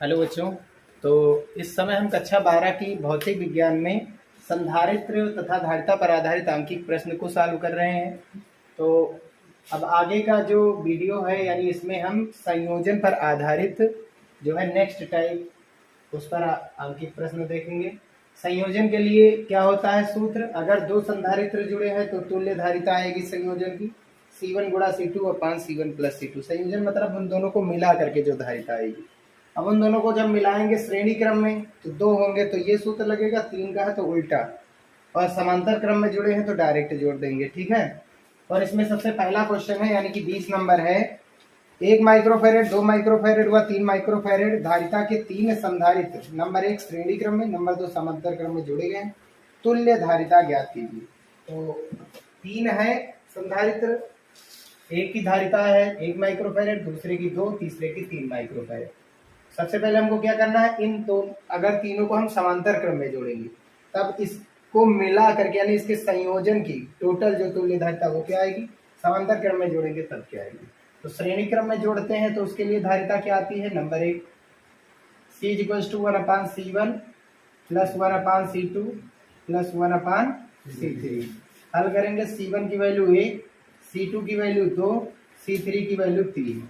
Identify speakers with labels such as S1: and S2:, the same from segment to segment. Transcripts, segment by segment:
S1: Hello बच्चों। तो इस समय हम कक्षा 12 की भौतिक विज्ञान में संधारित्र तथा धारिता पर आधारित आंकिक प्रश्न को सॉल्व कर रहे हैं। तो अब आगे का जो वीडियो है यानी इसमें हम संयोजन पर आधारित जो है नेक्स्ट टाइप उस पर आंकिक प्रश्न देखेंगे। संयोजन के लिए क्या होता है सूत्र, अगर दो संधारित्र जुड़े हैं तो तुल्य धारिता आएगी संयोजन की C1 गुणा C2 अपान C1 प्लस C2। संयोजन मतलब उन दोनों को मिला करके जो धारिता आएगी। अब उन दोनों को जब मिलाएंगे श्रेणी क्रम में तो दो होंगे तो ये सूत्र लगेगा, तीन का है तो उल्टा, और समांतर क्रम में जुड़े हैं तो डायरेक्ट जोड़ देंगे। ठीक है। और इसमें सबसे पहला क्वेश्चन है यानी कि 20 नंबर है। 1 माइक्रोफेरेड, 2 माइक्रोफेरेड व 3 माइक्रोफेरेड धारिता के तीन संधारित्र नंबर 1 श्रेणी क्रम में, नंबर 2 समांतर क्रम में जुड़े गए, तुल्य धारिता ज्ञात कीजिए। तो तीन है संधारित्र, एक की धारिता है 1 माइक्रोफेरेड, दूसरे की 2, तीसरे की 3 माइक्रोफेरेड। सबसे पहले हमको क्या करना है, इन दो अगर तीनों को हम समांतर क्रम में जोड़ेंगे तब इसको मिला करके यानी इसके संयोजन की टोटल जो तुल्य धारिता वो क्या आएगी, समांतर क्रम में जोड़ेंगे तब क्या आएगी। तो श्रेणी क्रम में जोड़ते हैं तो उसके लिए धारिता क्या आती है, number 1 C = 1/C1 plus 1/C2 plus 1/C3। हल करेंगे, C1 की वैल्यू 1, C2 की वैल्यू 2, C3 की वैल्यू 3।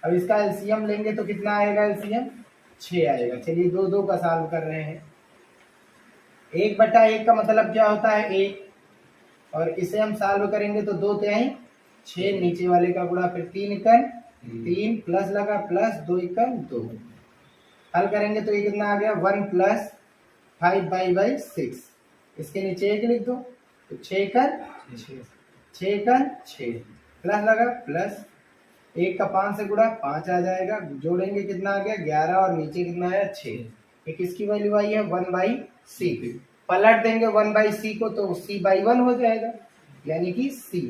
S1: अब इसका एलसीएम लेंगे तो कितना आएगा, एलसीएम 6 आएगा। चलिए दो दो का सॉल्व कर रहे हैं। 1/1 का मतलब क्या होता है 1, और इसे हम सॉल्व करेंगे तो 2 तिहाई 6, नीचे वाले का गुणा, फिर 3 एकम 3 प्लस लगा प्लस 2 एकम 2। हल करेंगे तो ये कितना आ गया 1 + 5/6। इसके नीचे 1 लिख दो तो 6 एकम 6 प्लस लगा प्लस 1 का 5 से गुणा 5 आ जाएगा, जोड़ेंगे कितना आ गया 11, और नीचे कितना आया 6। एक इसकी वैल्यू आई है 1/C। पलट देंगे 1/C को तो C/1 हो जाएगा यानी कि C।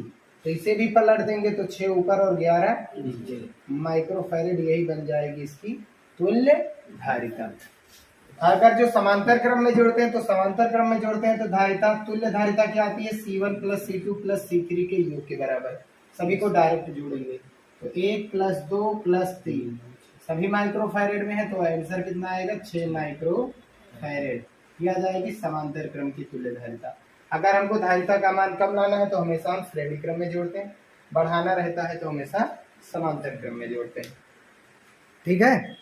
S1: तो इसे भी पलट देंगे तो 6 ऊपर और 11 नीचे, माइक्रोफैरेड यही बन जाएगी इसकी तुल्य धारिता। अगर जो समांतर क्रम में जोड़ते हैं तो धारिता तुल्य धारिता क्या आती है, C1 + C2 + C3 के योग के बराबर। सभी को डायरेक्ट जोड़ेंगे तो 1 + 2 + 3 सभी माइक्रोफैरेड में है तो आंसर कितना आएगा 6 माइक्रोफैरेड। यह आ जाएगी समांतर क्रम की तुल्य धारिता। अगर हमको धारिता का मान कम लाना है तो हमेशा हम श्रेणी क्रम में जोड़ते हैं, बढ़ाना रहता है तो हमेशा समांतर क्रम में जोड़ते हैं। ठीक है।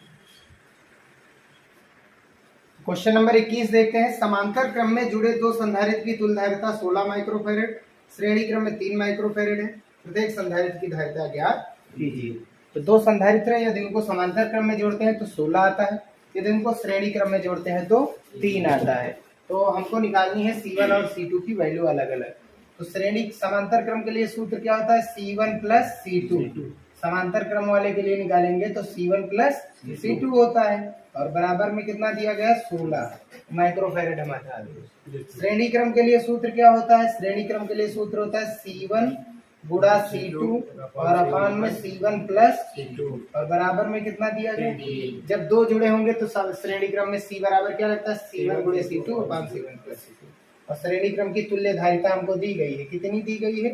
S1: क्वेश्चन नंबर 21 देखते हैं। समांतर क्रम में जुड़े दो संधारित्र की तुल्य धारिता 16 माइक्रोफैरेड, श्रेणी क्रम में 3 माइक्रोफैरेड है। प्रत्येक संधारित्र की धारिता ज्ञात कीजिए। तो दो संधारित्र है, यदि उनको समांतर क्रम में जोड़ते हैं तो 16 आता है, यदि उनको श्रेणी क्रम में जोड़ते हैं तो 3 आता है। तो हमको निकालनी है C1 और C2 की वैल्यू अलग अलग। तो श्रेणी समांतर क्रम के लिए सूत्र क्या होता है, C1 + C2। समांतर क्रम वाले के लिए निकालेंगे तो C1 + C2 होता है, और बराबर में कितना दिया गया 16 माइक्रोफैरेड हमारा। श्रेणी क्रम के लिए सूत्र क्या होता है, श्रेणी क्रम के लिए सूत्र होता है C1 गुणा C2 और अपान में C1 + C2, और बराबर में कितना दिया गया, जब दो जुड़े होंगे तो श्रेणी क्रम में C बराबर क्या लगता है, C1 गुणे C2 अपान C1 + C2। और श्रेणी क्रम की तुल्य धारिता हमको दी गई है, कितनी दी गई है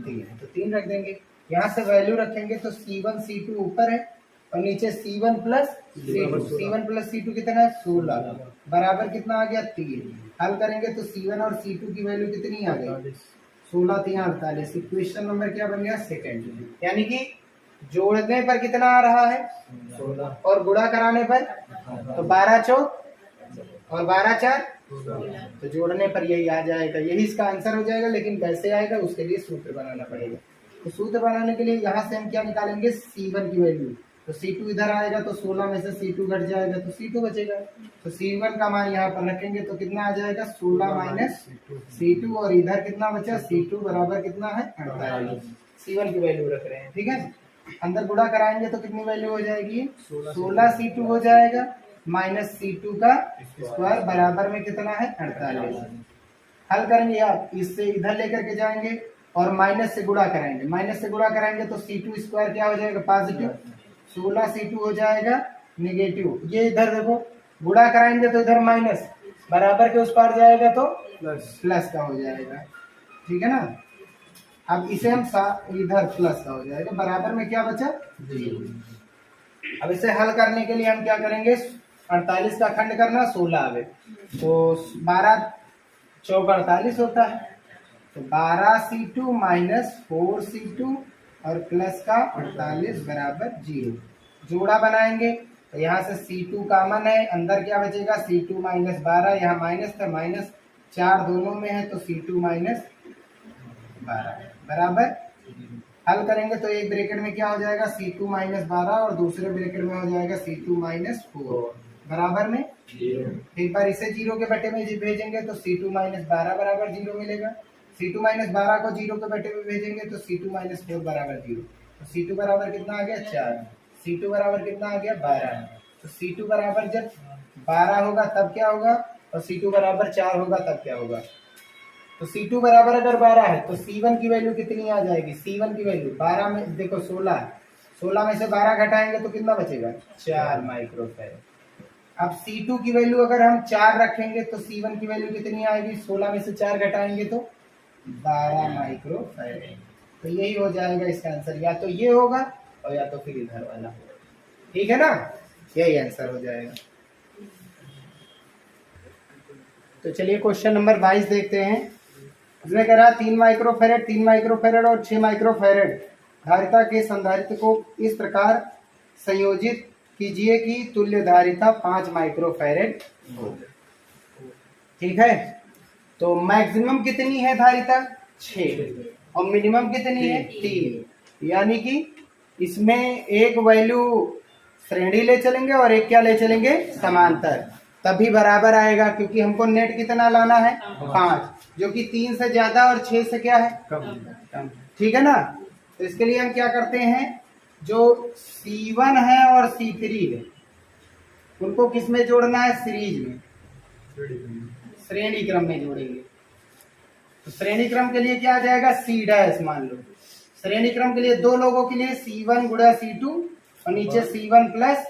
S1: 3, तो 3 रख देंगे। यहाँ से वैल्यू रखेंगे तो C1 C2 ऊपर है और नीचे C1 + C2। C1 + C2 कितना है 16, बराबर कितना आ गया 3। हल करेंगे तो C1 और C2 की वैल्यू कितनी आ गई 16 3 48। क्वेश्चन नंबर क्या बन गया सेकंड। यानी कि जोड़ने पर कितना आ रहा है 16 और गुणा कराने पर तो 12 चौक और 12 4, तो जोड़ने पर यही आ जाएगा, यही इसका आंसर हो जाएगा। लेकिन कैसे आएगा उसके लिए सूत्र बनाना पड़ेगा। तो सूत्र बनाने के लिए यहाँ से हम क्या निकालेंगे C1 की वैल्यू, तो C2 इधर आएगा तो 16 में से C2 घट जाएगा तो C2 बचेगा। तो C1 का मान यहाँ पर रखेंगे तो कितना आ जाएगा 16 - C2, और इधर कितना बचा C2 बराबर कितना है 48। C1 की वैल्यू रख रहे हैं। ठीक है। अंदर गुणा कराएंगे तो कितनी वैल्यू हो जाएगी 16 C2 हो जाएगा माइनस C2 का स्क्वायर बराबर में कितना है 48। हल करेंगे आप, इससे इधर लेकर के जाएंगे और माइनस से गुणा कराएंगे तो C2² क्या हो जाएगा पॉजिटिव, 16 C2 हो जाएगा नेगेटिव। ये इधर देखो गुणा कराएंगे तो इधर माइनस, बराबर के उस पार जाएगा तो प्लस का हो जाएगा। ठीक है ना। अब इसे हम इधर प्लस का हो जाएगा, बराबर में क्या बचा 0। अब इसे हल करने के लिए हम क्या करेंगे, 48 का खंड करना 16 आवे, तो 12 चौक 48 होता है, तो 12C2 माइनस 4C2 और प्लस का 48 बराबर 0। जोड़ा बनाएंगे तो यहाँ से C2 कॉमन है, अंदर क्या बचेगा C2 माइनस 12, यहाँ माइनस था, माइनस 4 दोनों में है तो C2 माइनस 12 बराबर। हल करेंगे तो एक ब्रैकेट में क्या हो जाएगा C2 माइनस 12 और दूसरे ब्रैकेट में हो जाएगा C2 माइनस 4 बराबर में 0। एक बार इसे 0 के बटे में भेजेंगे तो C2 माइनस 12 बराबर 0 मिलेगा। C2 माइनस 12 को 0 के बटे में भेजेंगे तो C2 माइनस 4 बराबर 0, तो C2 बराबर कितना आ गया 4, C2 बराबर कितना आ गया 12। तो C2 बराबर जब 12 होगा तब क्या होगा, और C2 बराबर 4 होगा तब क्या होगा। तो C2 बराबर अगर 12 है तो C1 की वैल्यू कितनी आ जाएगी, C1 की वैल्यू 12 में देखो 16 में से 12 घटाएंगे तो कितना बचेगा 4 माइक्रोफैरड। अब C2 की वैल्यू अगर हम 4 रखेंगे तो C1 की वैल्यू कितनी आएगी, 16 में से 4 घटाएंगे तो 12 माइक्रोफैरड। तो यही हो जाएगा इसका आंसर, या तो ये होगा और या तो फिर इधर वाला होगा, ठीक है ना, यही आंसर हो जाएगा। तो चलिए क्वेश्चन नंबर 22 देखते हैं। इसमें कह रहा 3 माइक्रोफैरड और 6 माइक्रोफैरड धारिता के संधारित्र को इस प्रकार संयोजित कीजिए कि तुल्य धारिता 5 माइक्रोफैरड हो। ठीक है, तो मैक्सिमम कितनी है धारिता 6 और मिनिमम कितनी है 3, यानी कि इसमें एक वैल्यू श्रेणी ले चलेंगे और एक क्या ले चलेंगे समांतर, तभी बराबर आएगा, क्योंकि हमको नेट कितना लाना है 5, जो कि 3 से ज्यादा और 6 से क्या है कम। ठीक है ना, तो इसके लिए हम क्या करते हैं, जो C1 है और C3 है उनको किस में जोड़ना है, सीरीज में, श्रेणी क्रम में जोड़ेंगे। तो श्रेणी क्रम के लिए क्या आ जाएगा C' मान लो, श्रेणी क्रम के लिए दो लोगों के लिए C1 गुणा C2 और नीचे C1 प्लस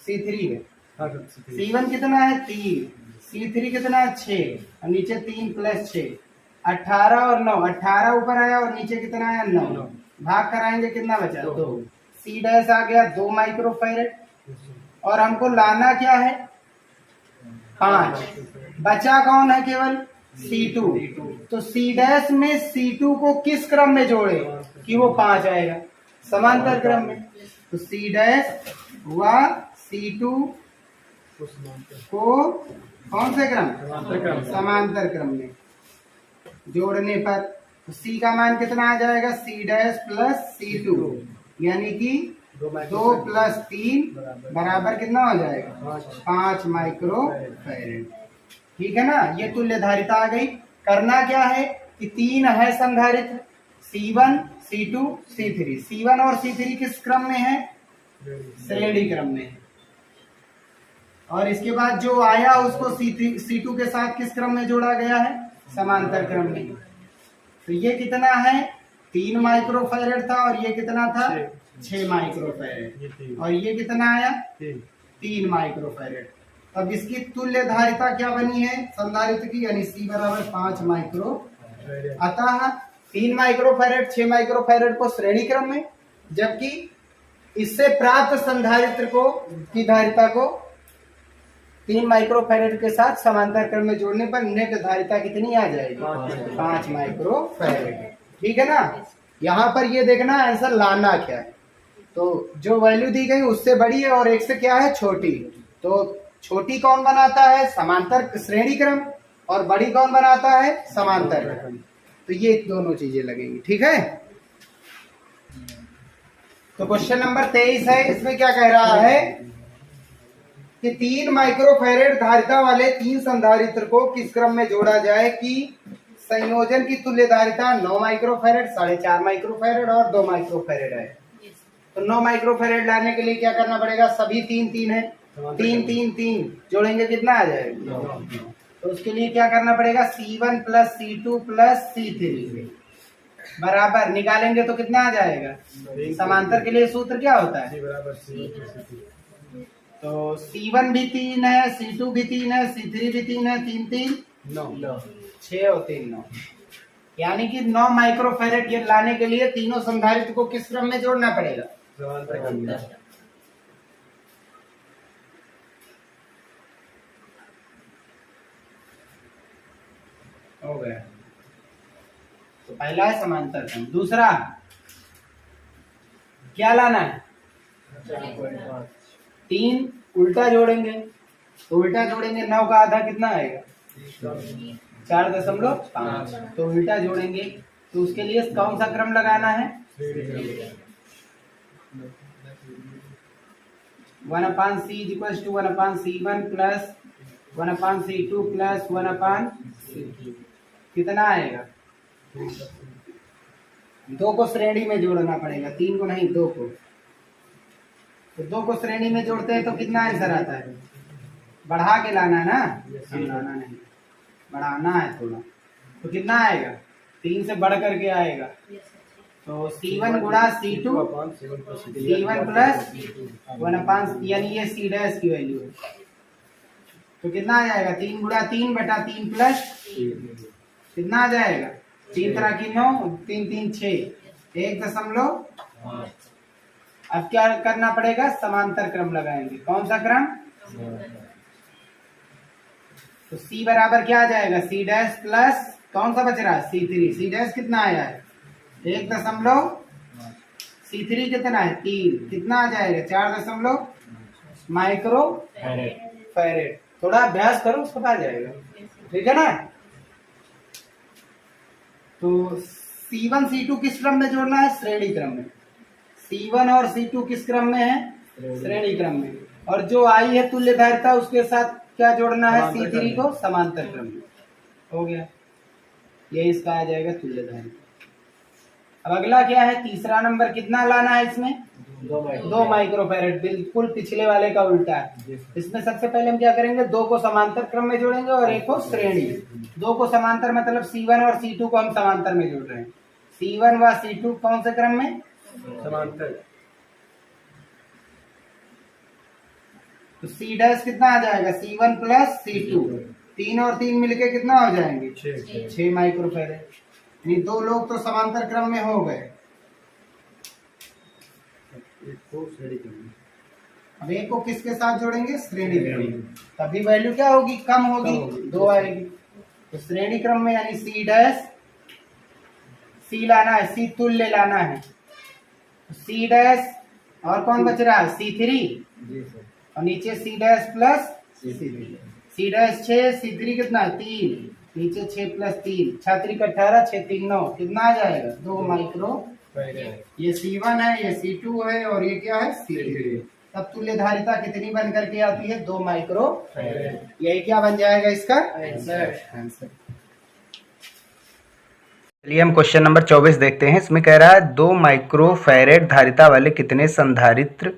S1: C3 है। C1 कितना है 3, C3 कितना है 6 और नीचे 3 प्लस 6 18 और 9, 18 ऊपर आया और नीचे कितना आया 9, भाग कराएंगे कितना बचा 2, C' आ गया 2 माइक्रोफैरड और हमको लाना क्या है 5, बचा कौन है केवल C2, तो C' में C2 को किस क्रम में जोड़े कि वो 5 आएगा, समांतर क्रम में। तो C' हुआ C2 को कौन से क्रम, समांतर क्रम में जोड़ने पर तो C का मान कितना आ जाएगा C' प्लस C2, यानी कि 2 प्लस 3 बराबर कितना हो जाएगा 5 माइक्रोफैरड। ठीक है ना, ये तुल्य धारिता आ गई। करना क्या है कि 3 है संधारित्र C1 C2 C3, C1 और C3 किस क्रम में है, श्रेणी क्रम में है, और इसके बाद जो आया उसको C2 के साथ किस क्रम में जोड़ा गया है, समांतर क्रम में। तो ये कितना है 3 माइक्रोफैरड था और ये कितना था 6 माइक्रोफैरड और ये कितना आया 3 माइक्रोफैरड। अब इसकी तुल्य धारिता क्या बनी है संधारित्र की, यानी C बराबर 5 माइक्रो। अतः 3 माइक्रोफैरड 6 माइक्रोफैरड को श्रेणी क्रम में, जबकि इससे प्राप्त संधारित्र को की धारिता को 3 माइक्रोफैरड के साथ समांतर क्रम में जोड़ने पर नेट धारिता कितनी आ जाएगी 5 माइक्रोफैरड। ठीक है ना, यहाँ पर ये देखना आंसर लाना क्या है, तो जो वैल्यू दी गई उससे बड़ी है और एक से क्या है छोटी, तो छोटी कौन बनाता है समांतर श्रेणी क्रम और बड़ी कौन बनाता है समांतर क्रम, तो ये दोनों चीजें लगेंगी। ठीक है, तो क्वेश्चन नंबर 23 है, इसमें क्या कह रहा है कि 3 माइक्रोफैरड धारिता वाले 3 संधारित्र को किस क्रम में जोड़ा जाए कि संयोजन की तुल्य धारिता 9 माइक्रोफैरड 4.5 माइक्रोफैरड और 2 माइक्रोफैरड है। तो 9 माइक्रोफैरड लाने के लिए क्या करना पड़ेगा, सभी 3 है, 3 जोड़ेंगे कितना आ जाएगा, तो उसके लिए क्या करना पड़ेगा C1 plus C2 plus C3 बराबर निकालेंगे तो कितना आ जाएगा, समांतर के लिए सूत्र क्या होता है तो C1 भी 3 है, C2 भी 3 है, C3 भी 3 है, 3 3 9 6 और 3 9, यानी कि 9 माइक्रोफैरड ये लाने के लिए तीनों संधारित्र को किस क्रम में जोड़ना पड़ेगा, हो गया। तो पहला है समांतर क्रम। दूसरा क्या लाना है? 3 उल्टा जोड़ेंगे, तो उल्टा जोड़ेंगे 9 का आधा कितना आएगा? 4.5। तो उल्टा जोड़ेंगे, तो उसके लिए कौन सा क्रम लगाना है? 1/c = 1/c1 plus 1/c2 plus 1/c कितना आएगा? 2 को श्रेणी में जोड़ना पड़ेगा, 3 को नहीं, 2 को। तो 2 को श्रेणी में जोड़ते हैं तो कितना आंसर आता है? बढ़ा के लाना है ना, लाना नहीं, बढ़ाना है थोड़ा। तो कितना आएगा? 3 से बढ़ करके आएगा। तो C1 गुणा C2 C1 प्लस 1/, यानी ये C डैश की वैल्यू है। तो कितना आ जाएगा? 3 गुणा 3 बटा 3 प्लस कितना आ जाएगा? 3 तरह की 9, 3 3 6, 1.5। अब क्या करना पड़ेगा? समांतर क्रम लगाएंगे। कौन सा क्रम? तो C बराबर क्या आ जाएगा? C डैश प्लस कौन सा बच रहा है? C3। C डैश कितना आया है? 1. C3 कितना है? 3। कितना आ जाएगा? 4 माइक्रो फैरेड। थोड़ा अभ्यास करो, उसको आ जाएगा, ठीक है ना। तो C1 C2 किस क्रम में जोड़ना है? श्रेणी क्रम में। C1 और C2 किस क्रम में है? श्रेणी क्रम में। और जो आई है तुल्य धारिता, उसके साथ क्या जोड़ना है? C3 को समांतर क्रम में। हो गया, ये इसका आ जाएगा तुल्य धारिता। अब अगला क्या है? तीसरा नंबर कितना लाना है इसमें? 2 माइक्रोफैरेड। बिल्कुल पिछले वाले का उल्टा है। इसमें सबसे पहले हम क्या करेंगे? 2 को समांतर क्रम में जोड़ेंगे और 1 को श्रेणी। 2 को समांतर मतलब C1 और C2 को हम समांतर में जोड़ रहे हैं। C1 व C2 कौन से क्रम में? समांतर। तो C डैश कितना आ जाएगा? C1 plus C2। 3 और 3 मिलके कितना हो जाएंगे? 6 माइक्रोफैरेड। ये 2 लोग तो समांतर क्रम में हो गए। अब 1 को किसके साथ जोड़ेंगे? श्रेणी क्रम। तभी वैल्यू क्या होगी? कम होगी, 2 आएगी। तो श्रेणी क्रम में यानी C डैश, C लाना है, C तुल्य लाना है। C डैश और कौन बच रहा है? C3 और नीचे C dash plus C dash 6, C3 कितना है? 3, नीचे 6 प्लस 3, 6 3 18, 6 3 9, कितना आ जाएगा? 2 माइक्रो। ये C1 है, ये C2 है और ये क्या है? C3। तब तुल्य धारिता कितनी बन करके आती है? 2 माइक्रो। यही क्या बन जाएगा इसका आंसर। चलिए हम क्वेश्चन नंबर 24 देखते हैं। इसमें कह रहा है 2 माइक्रोफैरेड धारिता वाले कितने संधारित्र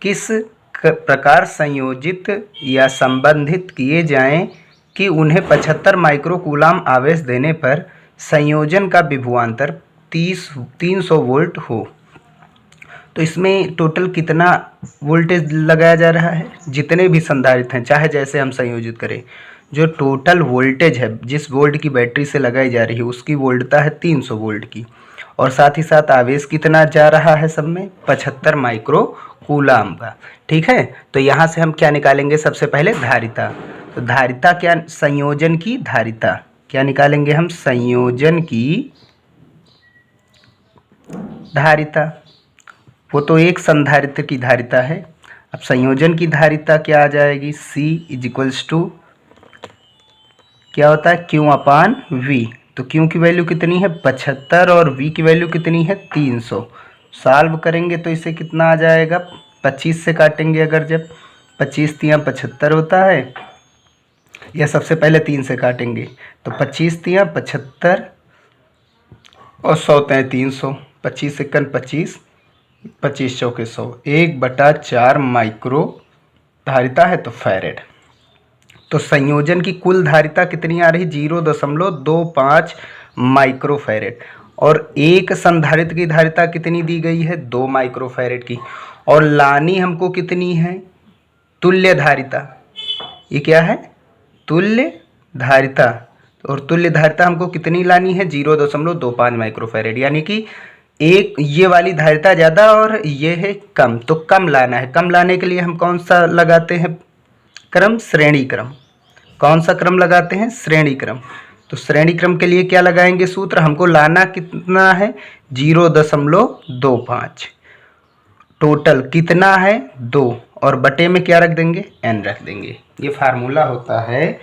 S1: किस प्रकार संयोजित या संबंधित किए जाएं कि उन्हें 75 माइक्रोकूलाम आवेश देने पर संयोजन का विभवांतर 300 वोल्ट हो। तो इसमें टोटल कितना वोल्टेज लगाया जा रहा है? जितने भी संधारित्र हैं, चाहे जैसे हम संयोजित करें, जो टोटल वोल्टेज है जिस वोल्ट की बैटरी से लगाई जा रही है उसकी वोल्टता है 300 वोल्ट की। और साथ ही साथ आवेश कितना जा रहा है सब में? 75 माइक्रोकूलाम का। ठीक है, तो यहाँ से हम क्या निकालेंगे? सबसे पहले धारिता। तो धारिता क्या? संयोजन की धारिता। क्या निकालेंगे हम? संयोजन की धारिता। वो तो एक संधारित्र की धारिता है। अब संयोजन की धारिता क्या आ जाएगी? C क्या होता है? Q/V। तो Q की वैल्यू कितनी है? 75 और V की वैल्यू कितनी है? 300। सॉल्व करेंगे तो इसे कितना आ जाएगा? 25 से काटेंगे अगर, जब 25 तियाँ 75 होता है, या सबसे पहले 3 से काटेंगे तो 25 तियाँ 75 और 100 तियाँ 300, 25 एकन 25, 25 चौके 100, 1/4 माइक्रो धारिता है तो फैरेड। तो संयोजन की कुल धारिता कितनी आ रही? 0.25 माइक्रोफैरेड। और एक संधारित्र की धारिता कितनी दी गई है? 2 माइक्रोफैरेड की। और लानी हमको कितनी है? तुल्य धारिता। ये क्या है? तुल्य धारिता। और तुल्य धारिता हमको कितनी लानी है? 0.25 माइक्रोफैरेड। यानी कि एक ये वाली धारिता ज़्यादा और ये है कम, तो कम लाना है। कम लाने के लिए हम कौन सा लगाते हैं क्रम? श्रेणी क्रम। कौन सा क्रम लगाते हैं? श्रेणी क्रम।
S2: तो श्रेणी क्रम के लिए क्या लगाएंगे सूत्र, हमको लाना कितना है 0.25, टोटल कितना है 2, और बटे में क्या रख देंगे n रख देंगे। ये फार्मूला होता है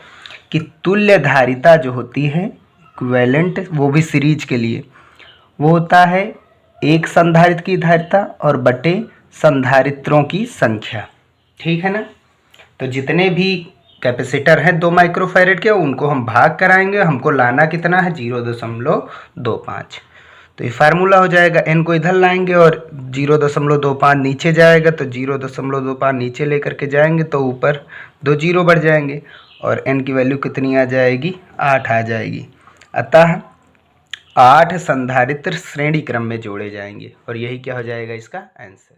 S2: कि तुल्य धारिता जो होती है इक्विवेलेंट, वो भी सीरीज के लिए, वो होता है एक संधारित्र की धारिता और बटे संधारित्रों की संख्या, ठीक है ना। तो जितने भी कैपेसिटर हैं 2 माइक्रोफैरेड के, उनको हम भाग कराएंगे, हमको लाना कितना है 0.25। तो ये फार्मूला हो जाएगा, n को इधर लाएंगे और 0.25 नीचे जाएगा, तो 0.25 नीचे लेकर के जाएंगे तो ऊपर 2 0 बढ़ जाएंगे और n की वैल्यू कितनी आ जाएगी 8 आ जाएगी। अतः 8 संधारित्र श्रेणी क्रम में जोड़े जाएंगे और यही क्या हो जाएगा इसका आंसर।